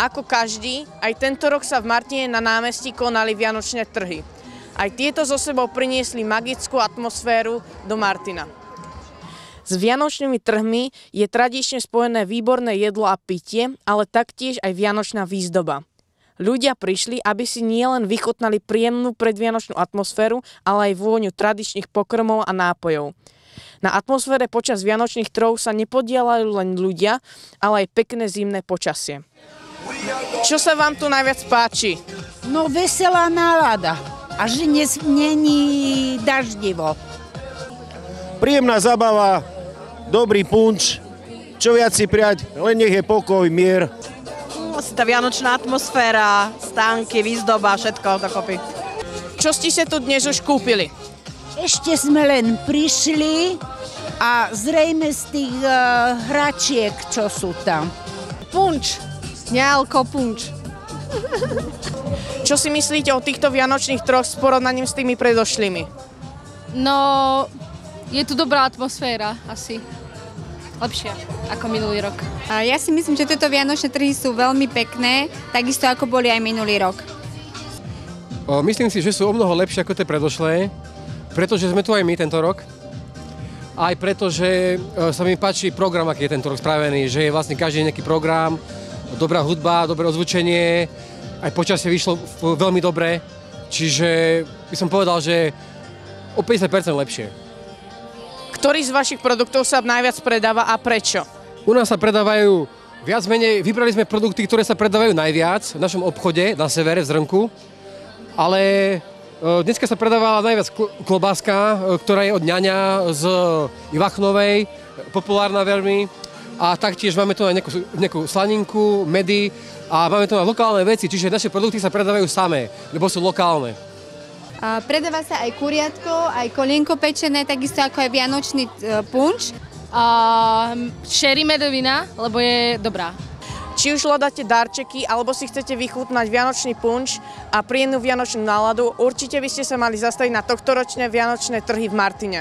Ako každý, aj tento rok sa v Martine na námestí konali vianočné trhy. Aj tieto so sebou priniesli magickú atmosféru do Martina. S vianočnými trhmi je tradične spojené výborné jedlo a pitie, ale taktiež aj vianočná výzdoba. Ľudia prišli, aby si nielen vychutnali príjemnú predvianočnú atmosféru, ale aj vôňu tradičných pokrmov a nápojov. Na atmosfére počas vianočných trhov sa nepodielajú len ľudia, ale aj pekné zimné počasie. Čo sa vám tu najviac páči? No veselá nálada a že není daždivo. Príjemná zabava, dobrý punč, čo viac si prijať, len nech je pokoj, mier. Tá vianočná atmosféra, stánky, výzdoba, všetko dokopy. Čo ste sa tu dnes už kúpili? Ešte sme len prišli a zrejme z tých hračiek, čo sú tam. Punč, nealko punč. Čo si myslíte o týchto vianočných troch s porovnaním s tými predošlými? No, je tu dobrá atmosféra asi. Lepšia ako minulý rok. Ja si myslím, že tieto vianočné trhy sú veľmi pekné, takisto ako boli aj minulý rok. Myslím si, že sú o mnoho lepšie ako tie predošlé, pretože sme tu aj my tento rok. Aj preto, že sa mi páči program, aký je tento rok spravený, že je vlastne každý nejaký program, dobrá hudba, dobré ozvučenie, aj počasie vyšlo veľmi dobre, čiže by som povedal, že o 50% lepšie. Ktorý z vašich produktov sa najviac predáva a prečo? U nás sa predávajú viac menej, vybrali sme produkty, ktoré sa predávajú najviac v našom obchode na severe v Zrnku, ale dneska sa predávala najviac klobáska, ktorá je od ňaňa z Ivachnovej, populárna veľmi, a taktiež máme tu aj nejakú slaninku, medy a máme tu aj lokálne veci, čiže naše produkty sa predávajú samé, lebo sú lokálne. Predáva sa aj kuriatko, aj kolienko pečené, takisto ako aj vianočný punč. Sherry medovina, lebo je dobrá. Či už hľadáte darčeky, alebo si chcete vychutnať vianočný punč a príjemnú vianočnú náladu, určite by ste sa mali zastaviť na tohtoročné vianočné trhy v Martine.